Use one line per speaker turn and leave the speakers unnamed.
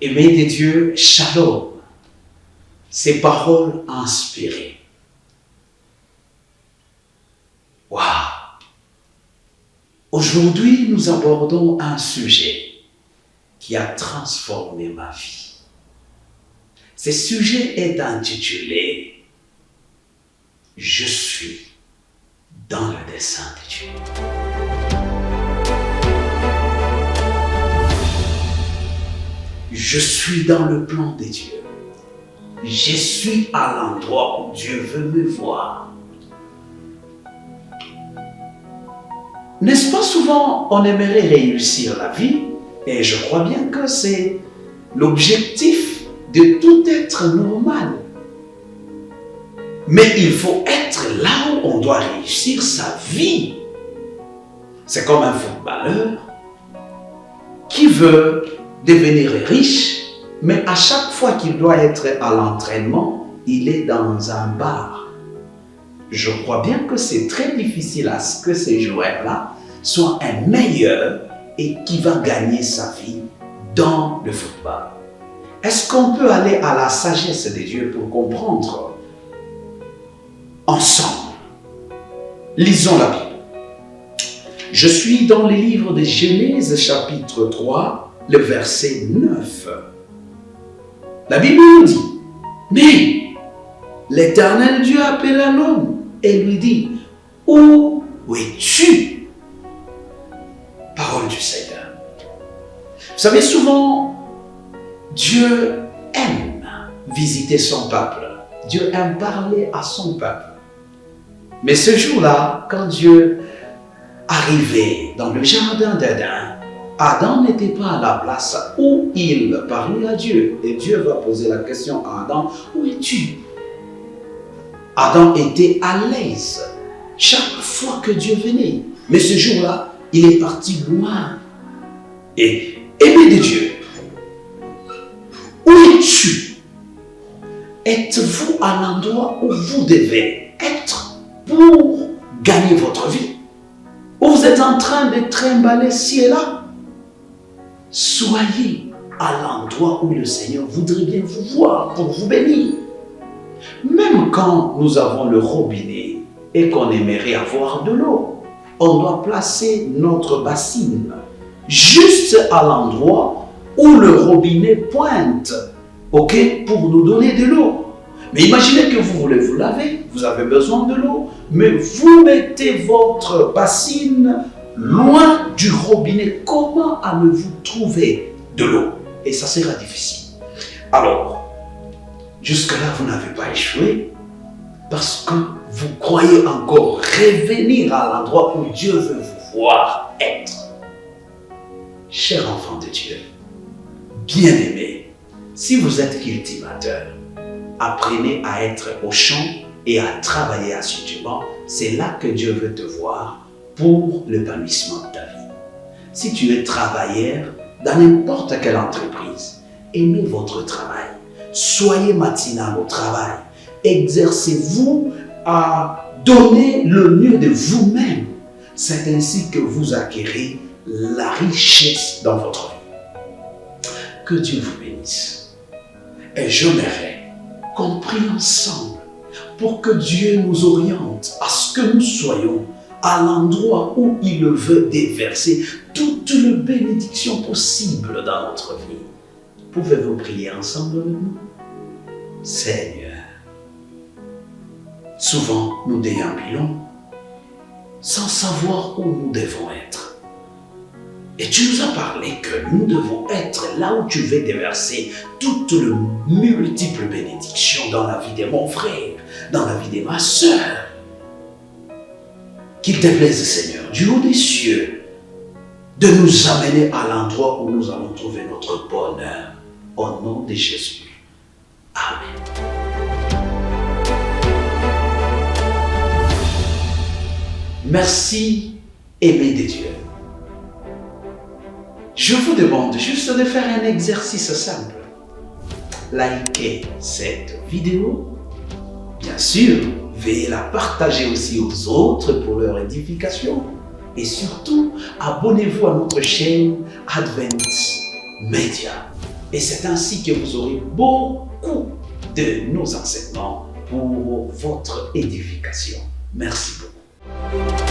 Aimés de Dieu, shalom. Ces paroles inspirées. Waouh! Aujourd'hui, nous abordons un sujet qui a transformé ma vie. Ce sujet est intitulé « Je suis dans le dessein de Dieu ». Je suis dans le plan de Dieu. Je suis à l'endroit où Dieu veut me voir. N'est-ce pas souvent on aimerait réussir la vie, et je crois bien que c'est l'objectif de tout être normal. Mais il faut être là où on doit réussir sa vie. C'est comme un footballeur qui veut devenir riche, mais à chaque fois qu'il doit être à l'entraînement, il est dans un bar. Je crois bien que c'est très difficile à ce que ces joueurs-là soient un meilleur et qui va gagner sa vie dans le football. Est-ce qu'on peut aller à la sagesse de Dieu pour comprendre ensemble? Lisons la Bible. Je suis dans le livre de Genèse chapitre 3, le verset 9. La Bible nous dit, mais l'Éternel Dieu appela l'homme et lui dit, où es-tu? Parole du Seigneur. Vous savez, souvent, Dieu aime visiter son peuple. Dieu aime parler à son peuple. Mais ce jour-là, quand Dieu arrivait dans le jardin d'Éden, Adam n'était pas à la place où il parlait à Dieu. Et Dieu va poser la question à Adam, où es-tu? Adam était à l'aise chaque fois que Dieu venait. Mais ce jour-là, il est parti loin. Et aimé de Dieu, où es-tu? Êtes-vous à l'endroit où vous devez être pour gagner votre vie? Ou vous êtes en train de trimballer ci et là? Soyez à l'endroit où le Seigneur voudrait bien vous voir pour vous bénir. Même quand nous avons le robinet et qu'on aimerait avoir de l'eau, on doit placer notre bassine juste à l'endroit où le robinet pointe, ok, pour nous donner de l'eau. Mais imaginez que vous voulez vous laver, vous avez besoin de l'eau, mais vous mettez votre bassine loin du robinet. Comment allez-vous trouver de l'eau? Et ça sera difficile. Alors, jusque-là, vous n'avez pas échoué parce que vous croyez encore revenir à l'endroit où Dieu veut vous voir être. Chers enfants de Dieu, bien-aimés, si vous êtes cultivateur, apprenez à être au champ et à travailler assidûment. C'est là que Dieu veut te voir pour l'épanouissement de ta vie. Si tu es travailleur dans n'importe quelle entreprise, aimez votre travail. Soyez matinal au travail. Exercez-vous à donner le mieux de vous-même. C'est ainsi que vous acquérez la richesse dans votre vie. Que Dieu vous bénisse. Et j'aimerais qu'on prie ensemble pour que Dieu nous oriente à ce que nous soyons à l'endroit où il veut déverser toutes les bénédictions possibles dans notre vie. Pouvez-vous prier ensemble avec nous? Seigneur, souvent nous déambulons sans savoir où nous devons être. Et tu nous as parlé que nous devons être là où tu veux déverser toutes les multiples bénédictions dans la vie de mon frère, dans la vie de ma sœur. Qu'il te plaise, Seigneur, du haut des cieux, de nous amener à l'endroit où nous allons trouver notre bonheur. Au nom de Jésus. Amen. Merci, aimé de Dieu. Je vous demande juste de faire un exercice simple. Likez cette vidéo. Bien sûr, veuillez la partager aussi aux autres pour leur édification. Et surtout, abonnez-vous à notre chaîne Advent Media. Et c'est ainsi que vous aurez beaucoup de nos enseignements pour votre édification. Merci beaucoup.